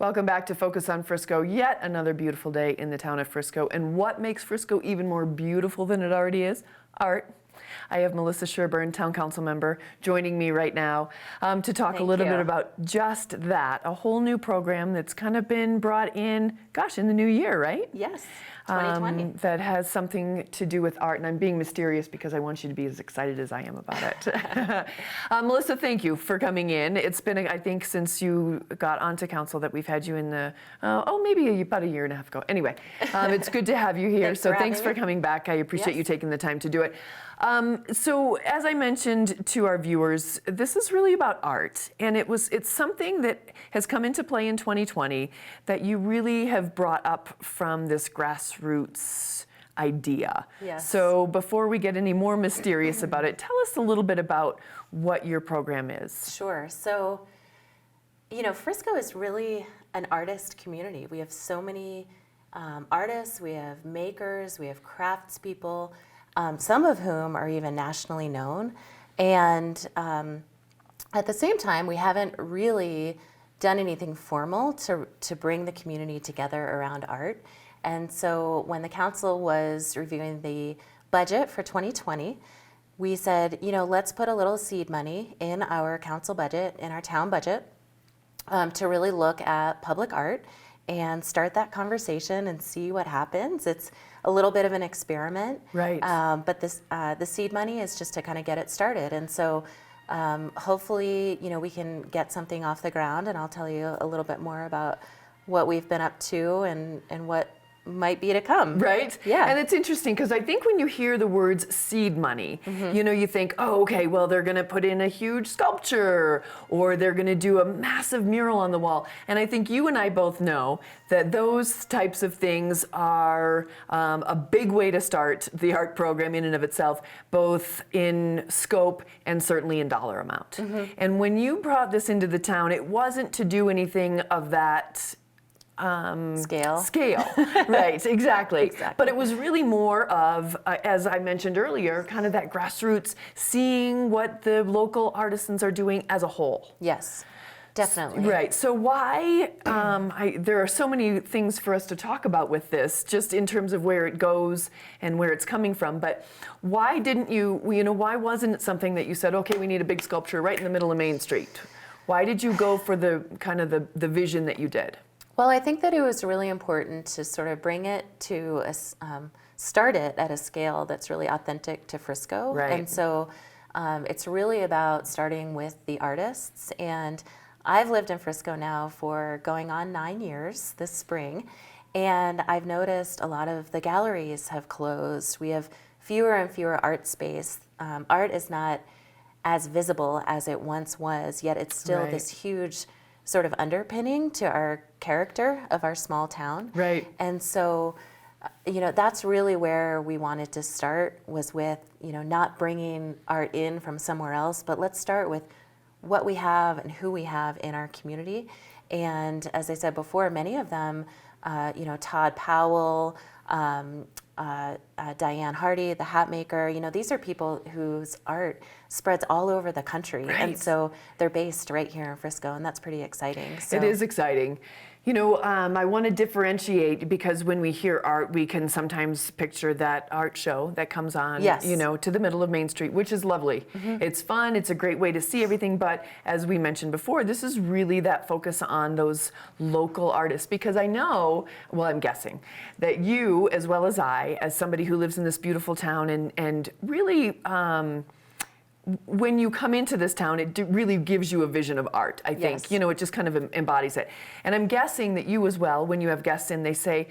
Welcome back to Focus on Frisco. Yet another beautiful day in the town of Frisco. And what makes Frisco even more beautiful than it already is? Art. I have Melissa Sherburne, town council member, joining me right now to talk a little bit about just that. A whole new program that's kind of been brought in, gosh, in the new year, right? Yes, 2020. That has something to do with art, and I'm being mysterious because I want you to be as excited as I am about it. Melissa, thank you for coming in. It's been, I think, since you got onto council that we've had you in the, maybe about a year and a half ago. Anyway, it's good to have you here. Thanks for coming back. I appreciate you taking the time to do it. So as I mentioned to our viewers, this is really about art, and it's something that has come into play in 2020 that you really have brought up from this grassroots idea. Yes. So before we get any more mysterious about it, tell us a little bit about what your program is. Sure. So, Frisco is really an artist community. We have so many artists, we have makers, we have craftspeople, some of whom are even nationally known. And at the same time, we haven't really done anything formal to bring the community together around art. And so when the council was reviewing the budget for 2020, we said, let's put a little seed money in our council budget, in our town budget, to really look at public art and start that conversation and see what happens. It's a little bit of an experiment, right? But the seed money is just to kind of get it started, and so hopefully, we can get something off the ground, and I'll tell you a little bit more about what we've been up to and what might be to come. Right? Yeah. And it's interesting because I think when you hear the words seed money, you think, oh, okay, well, they're going to put in a huge sculpture or they're going to do a massive mural on the wall. And I think you and I both know that those types of things are a big way to start the art program in and of itself, both in scope and certainly in dollar amount. And when you brought this into the town, it wasn't to do anything of that Scale, right, exactly. But it was really more of, as I mentioned earlier, kind of that grassroots, seeing what the local artisans are doing as a whole. Yes, definitely. Right, so why, there are so many things for us to talk about with this, just in terms of where it goes and where it's coming from, but why didn't why wasn't it something that you said, okay, we need a big sculpture right in the middle of Main Street? Why did you go for the kind of the vision that you did? Well, I think that it was really important to sort of bring it to start it at a scale that's really authentic to Frisco. Right. And so it's really about starting with the artists. And I've lived in Frisco now for going on 9 years this spring. And I've noticed a lot of the galleries have closed. We have fewer and fewer art space. Art is not as visible as it once was, yet it's still this huge sort of underpinning to our character of our small town. Right. And so, that's really where we wanted to start, was with, not bringing art in from somewhere else, but let's start with what we have and who we have in our community. And as I said before, many of them, Todd Powell, Diane Hardy, the hat maker, these are people whose art spreads all over the country. Right. And so they're based right here in Frisco, and that's pretty exciting. So. It is exciting. I want to differentiate because when we hear art, we can sometimes picture that art show that comes on, to the middle of Main Street, which is lovely. It's fun. It's a great way to see everything. But as we mentioned before, this is really that focus on those local artists, because I know, well, I'm guessing that you, as well as I, as somebody who lives in this beautiful town and really, when you come into this town, it really gives you a vision of art, I think. Yes. It just kind of embodies it. And I'm guessing that you as well, when you have guests in, they say,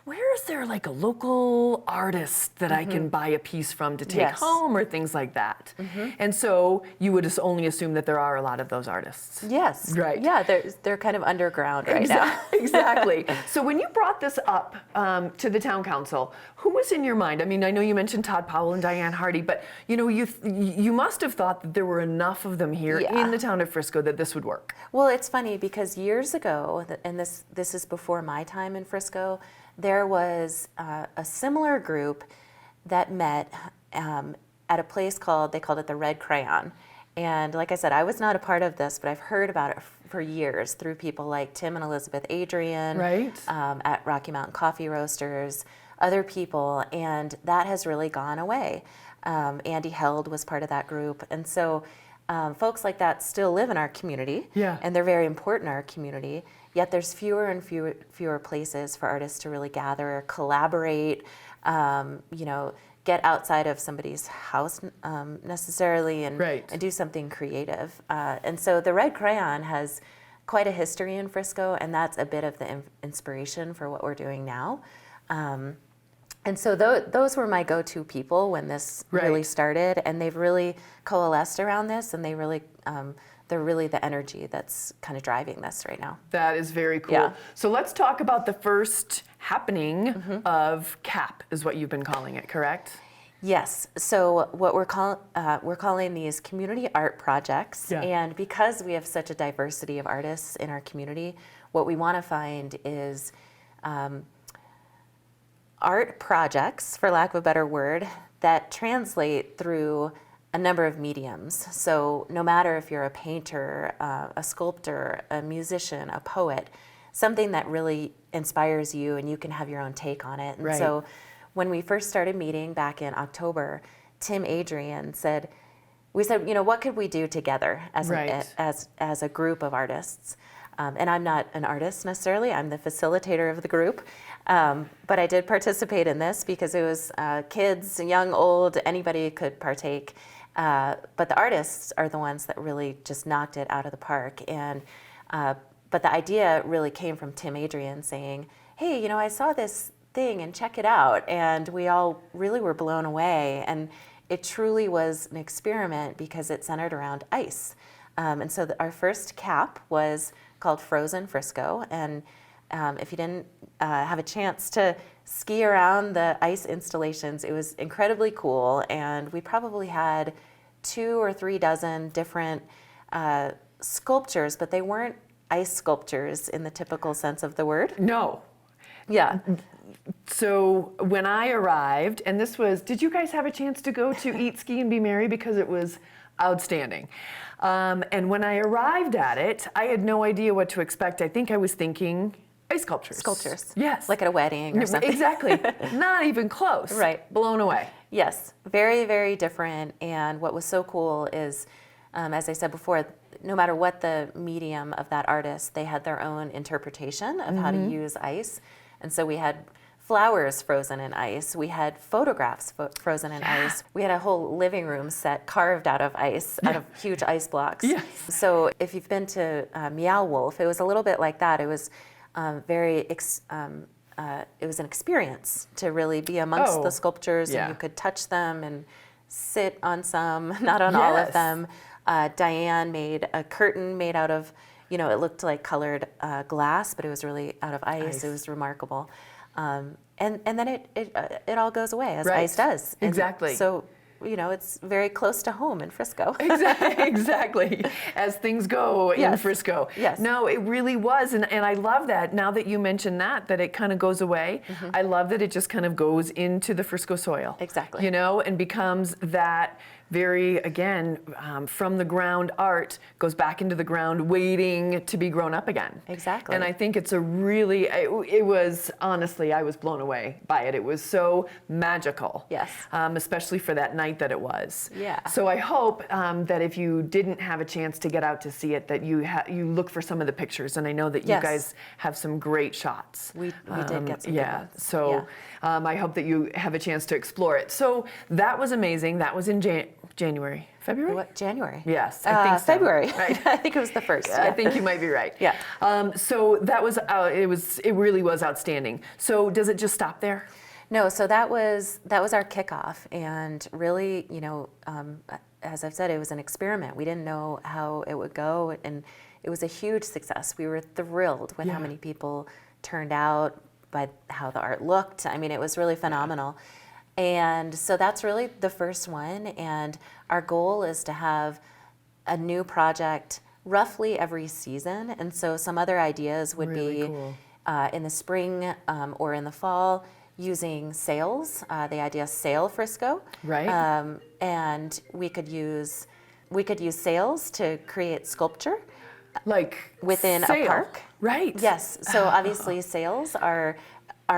where is there like a local artist that I can buy a piece from to take home or things like that? And so you would just only assume that there are a lot of those artists. Yes. Right. Yeah, they're kind of underground right now. Exactly. So when you brought this up to the town council, who was in your mind? I mean, I know you mentioned Todd Powell and Diane Hardy, but you must have thought that there were enough of them here in the town of Frisco that this would work. Well, it's funny because years ago, and this is before my time in Frisco, there was a similar group that met at a place they called it the Red Crayon. And like I said, I was not a part of this, but I've heard about it for years through people like Tim and Elizabeth Adrian Right. at Rocky Mountain Coffee Roasters, other people, and that has really gone away. Andy Held was part of that group. And so folks like that still live in our community, Yeah. and they're very important in our community, yet there's fewer and fewer places for artists to really gather, collaborate, get outside of somebody's house necessarily and Right. do something creative. And so the Red Crayon has quite a history in Frisco, and that's a bit of the inspiration for what we're doing now. And so those were my go-to people when this really Right. started, and they've really coalesced around this, and they're really the energy that's kind of driving this right now. That is very cool. Yeah. So let's talk about the first happening of CAP, is what you've been calling it, correct? Yes. So what we're calling these community art projects, Yeah. and because we have such a diversity of artists in our community, what we want to find is art projects, for lack of a better word, that translate through a number of mediums. So no matter if you're a painter, a sculptor, a musician, a poet, something that really inspires you and you can have your own take on it. And Right. so when we first started meeting back in October, Tim Adrian said, what could we do together as Right. as a group of artists? And I'm not an artist necessarily, I'm the facilitator of the group. But I did participate in this because it was kids, young, old, anybody could partake. But the artists are the ones that really just knocked it out of the park. But the idea really came from Tim Adrian saying, hey, I saw this thing and check it out. And we all really were blown away. And it truly was an experiment because it centered around ice. And so our first CAP was called Frozen Frisco. And if you didn't have a chance to ski around the ice installations, it was incredibly cool. And we probably had 2 or 3 dozen different sculptures, but they weren't ice sculptures in the typical sense of the word. No. Yeah. So when I arrived, and did you guys have a chance to go to Eat, Ski, and Be Merry? Because it was outstanding. And when I arrived at it, I had no idea what to expect. I think I was thinking ice sculptures. Sculptures. Yes. Like at a wedding or something. Exactly. Not even close. Right. Blown away. Yes, very, very different. And what was so cool is, as I said before, no matter what the medium of that artist, they had their own interpretation of how to use ice. And so we had flowers frozen in ice. We had photographs frozen in ice. We had a whole living room set carved out of ice, out of huge ice blocks. Yes. So if you've been to Meow Wolf, it was a little bit like that. It was it was an experience to really be amongst the sculptures, yeah. and you could touch them and sit on some, not on all of Yes. them. Diane made a curtain made out of, it looked like colored glass, but it was really out of ice. It was remarkable. And then it all goes away, as Right. ice does. And Exactly. so, it's very close to home in Frisco. Exactly. As things go in Yes. Frisco. Yes. No, it really was. And I love that now that you mention that it kind of goes away. I love that it just kind of goes into the Frisco soil. Exactly. And becomes that very, again, from the ground art goes back into the ground waiting to be grown up again. Exactly. And I think it's it was, honestly, I was blown away by it. It was so magical. Yes. Especially for that night that it was. Yeah. So I hope that if you didn't have a chance to get out to see it, that you look for some of the pictures. And I know that you Yes. guys have some great shots. We did get some good Yeah. ones. So I hope that you have a chance to explore it. So that was amazing. That was in January, February? What, January? Yes, I think so. February. Right. I think it was the first. I think you might be right. Yeah. So that was it really was outstanding. So does it just stop there? No, so that was our kickoff, and really, as I've said, it was an experiment. We didn't know how it would go, and it was a huge success. We were thrilled with how many people turned out, by how the art looked. I mean, it was really phenomenal. And so that's really the first one, and our goal is to have a new project roughly every season. And so some other ideas would Really be cool. in the spring or in the fall, using sails, the idea Sail Frisco. Right. And we could use we could use sails to create sculpture Like within a sail. park. Right. Yes, so obviously sails are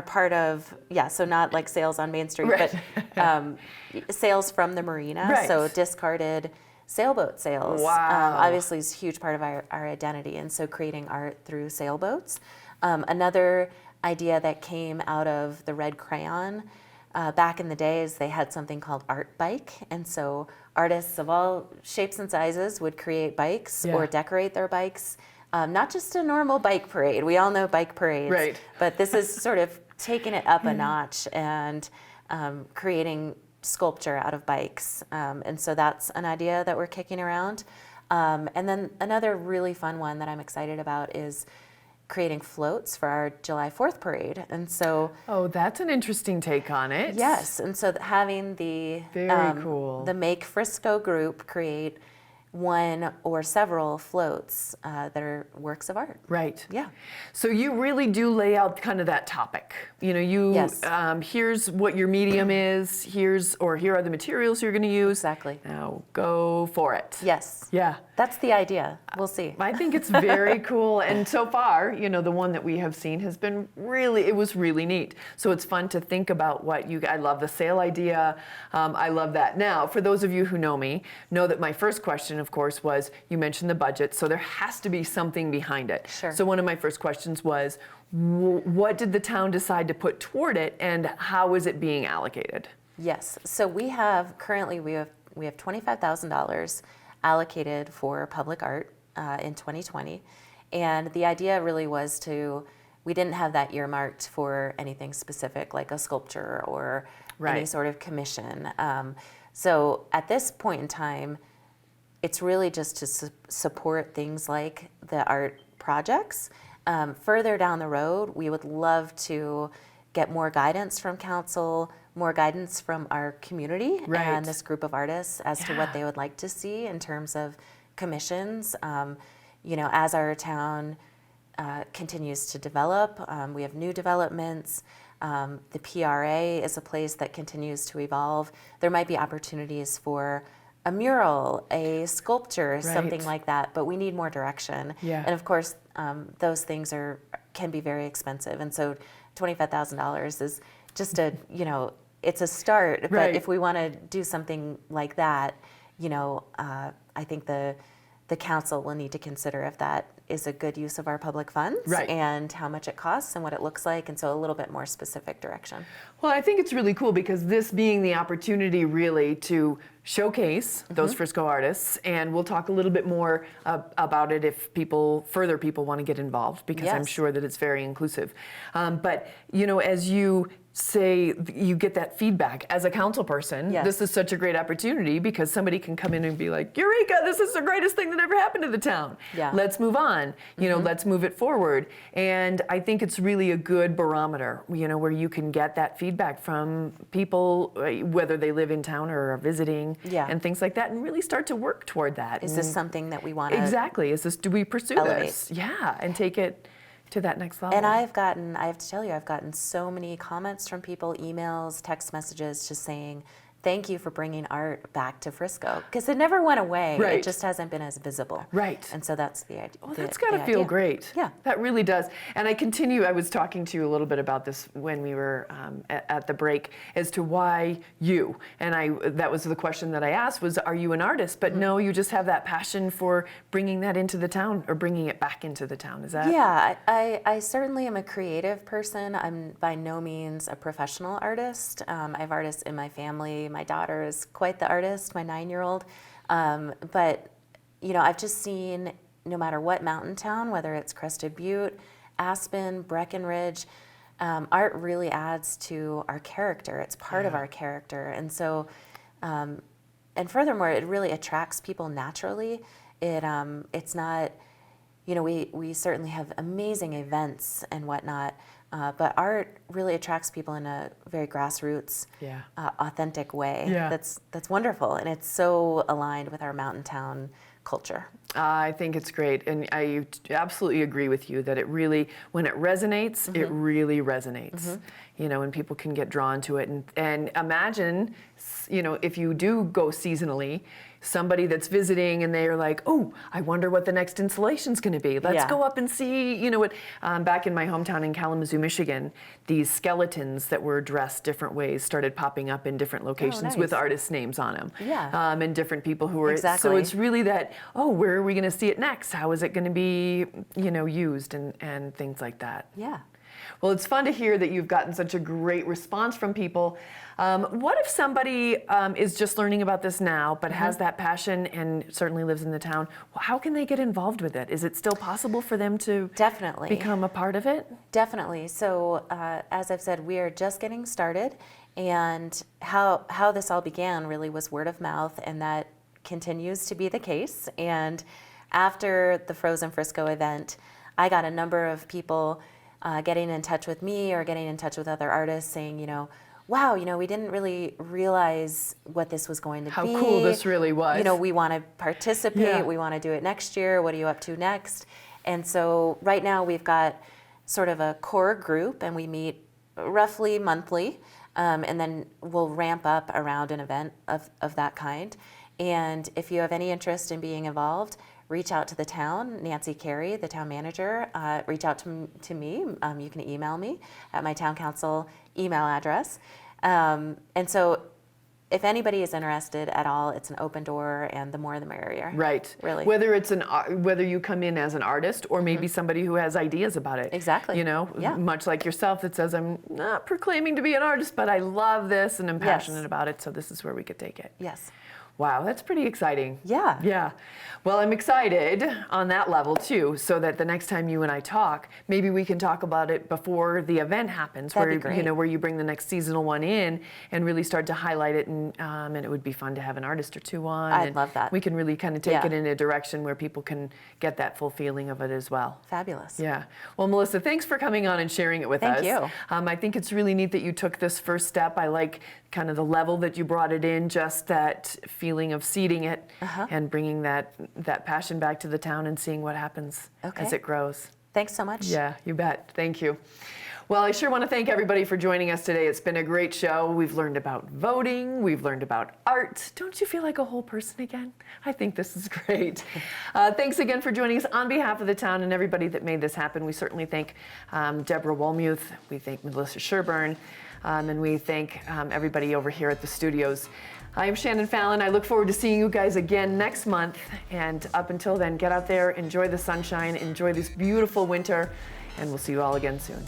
part of, so not like sails on Main Street, Right. but sails from the marina, Right. so discarded sailboat sails. Wow. Obviously is a huge part of our identity, and so creating art through sailboats. Another idea that came out of the red crayon, back in the days, they had something called Art Bike, and so artists of all shapes and sizes would create bikes Yeah. or decorate their bikes. Not just a normal bike parade. We all know bike parades, Right. but this is sort of taking it up a notch and creating sculpture out of bikes. And so that's an idea that we're kicking around. And then another really fun one that I'm excited about is creating floats for our July 4th parade. And so Oh, that's an interesting take on it. yes, and so having the Very cool. the Make Frisco group create one or several floats that are works of art. Right. Yeah. So you really do lay out kind of that topic. You know, Yes. here's what your medium is. Here are the materials you're going to use. Exactly. Now go for it. Yes. Yeah. That's the idea. We'll see. I think it's very cool. And so far, you know, the one that we have seen has been it was really neat. So it's fun to think about I love the sale idea. I love that. Now, for those of you who know me, know that my first question, of course, was you mentioned the budget. So there has to be something behind it. Sure. So one of my first questions was, what did the town decide to put toward it and how is it being allocated? Yes. So we have $25,000 allocated for public art in 2020, and the idea really was we didn't have that earmarked for anything specific like a sculpture or any Right. sort of commission. So at this point in time, it's really just to support things like the art projects. Further down the road, we would love to get more guidance from council, more guidance from our community Right. and this group of artists as to Yeah. what they would like to see in terms of commissions. You know, as our town continues to develop, we have new developments. The PRA is a place that continues to evolve. There might be opportunities for a mural, a sculpture, something Right. like that, but we need more direction. Yeah. And of course, those things can be very expensive. And so $25,000 is just it's a start. But Right. if we want to do something like that, I think the council will need to consider if that is a good use of our public funds Right. and how much it costs and what it looks like, and so a little bit more specific direction. Well, I think it's really cool because this being the opportunity really to showcase those Frisco artists, and we'll talk a little bit more about it if further people want to get involved, because I'm Yes. sure that it's very inclusive. But, you know, as you say, you get that feedback as a council person, Yes. this is such a great opportunity because somebody can come in and be like, Eureka, this is the greatest thing that ever happened to the town. Yeah. Let's move on, you know, let's move it forward. And I think it's really a good barometer, you know, where you can get that feedback from people, whether they live in town or are visiting, Yeah. and things like that, and really start to work toward that. Is this something that we want to Exactly. Do we pursue elevate? this? Yeah, and take it to that next level. And I have to tell you, I've gotten so many comments from people, emails, text messages, just saying, thank you for bringing art back to Frisco. Because it never went away. Right. It just hasn't been as visible. Right. And so that's the idea. Well, that's got to feel great. Yeah. That really does. And I was talking to you a little bit about this when we were at the break as to why you. And that was the question that I asked was, are you an artist? But no, you just have that passion for bringing that into the town or bringing it back into the town. Is that? Yeah, I certainly am a creative person. I'm by no means a professional artist. I have artists in my family. My daughter is quite the artist, my 9-year-old. But, you know, I've just seen no matter what mountain town, whether it's Crested Butte, Aspen, Breckenridge, art really adds to our character. It's part of our character. And so, and furthermore, it really attracts people naturally. It's not, you know, we certainly have amazing events and whatnot, but art really attracts people in a very grassroots, authentic way. Yeah. That's wonderful, and it's so aligned with our mountain town culture. I think it's great, and I absolutely agree with you that it really, when it resonates, it really resonates. You know, and people can get drawn to it, and imagine, you know, if you do go seasonally, somebody that's visiting and they're like, oh, I wonder what the next installation's going to be. Let's Yeah. go up and see, what, back in my hometown in Kalamazoo, Michigan, these skeletons that were dressed different ways started popping up in different locations with nice. artists' names on them. Yeah. And different people who were, so Exactly. it's really that, oh, where are we going to see it next? How is it going to be, used and things like that. Yeah. Well, it's fun to hear that you've gotten such a great response from people. What if somebody is just learning about this now, but has that passion and certainly lives in the town? Well, how can they get involved with it? Is it still possible for them to Definitely. become a part of it? Definitely. So, as I've said, we are just getting started, and how this all began really was word of mouth, and that continues to be the case. And after the Frozen Frisco event, I got a number of people getting in touch with me or getting in touch with other artists saying, wow, we didn't really realize what this was going to How be. cool this really was. We want to participate. Yeah. We want to do it next year. What are you up to next? And so right now we've got sort of a core group, and we meet roughly monthly, and then we'll ramp up around an event of that kind. And if you have any interest in being involved, reach out to the town. Nancy Carey, the town manager, reach out to me. You can email me at my town council email address. And so if anybody is interested at all, it's an open door, and the more the merrier. Right. Really. Whether it's whether you come in as an artist or maybe somebody who has ideas about it. Exactly. Yeah. Much like yourself that says, I'm not proclaiming to be an artist, but I love this and I'm passionate about it, so this is where we could take it. Yes. Wow, that's pretty exciting. Yeah. Yeah. Well, I'm excited on that level too, so that the next time you and I talk, maybe we can talk about it before the event happens, That'd be where great. where you bring the next seasonal one in and really start to highlight it, and it would be fun to have an artist or two on. I'd and love that. We can really kind of take Yeah. it in a direction where people can get that full feeling of it as well. Fabulous. Yeah. Well, Melissa, thanks for coming on and sharing it with us. Thank you. I think it's really neat that you took this first step. I like kind of the level that you brought it in, just that feeling of seeding it and bringing that passion back to the town and seeing what happens Okay. as it grows. Thanks so much. Yeah, you bet. Thank you. Well, I sure want to thank everybody for joining us today. It's been a great show. We've learned about voting. We've learned about art. Don't you feel like a whole person again? I think this is great. Thanks again for joining us on behalf of the town and everybody that made this happen. We certainly thank Deborah Wolmuth. We thank Melissa Sherburne. And we thank everybody over here at the studios. I'm Shannon Fallon. I look forward to seeing you guys again next month. And up until then, get out there, enjoy the sunshine, enjoy this beautiful winter, and we'll see you all again soon.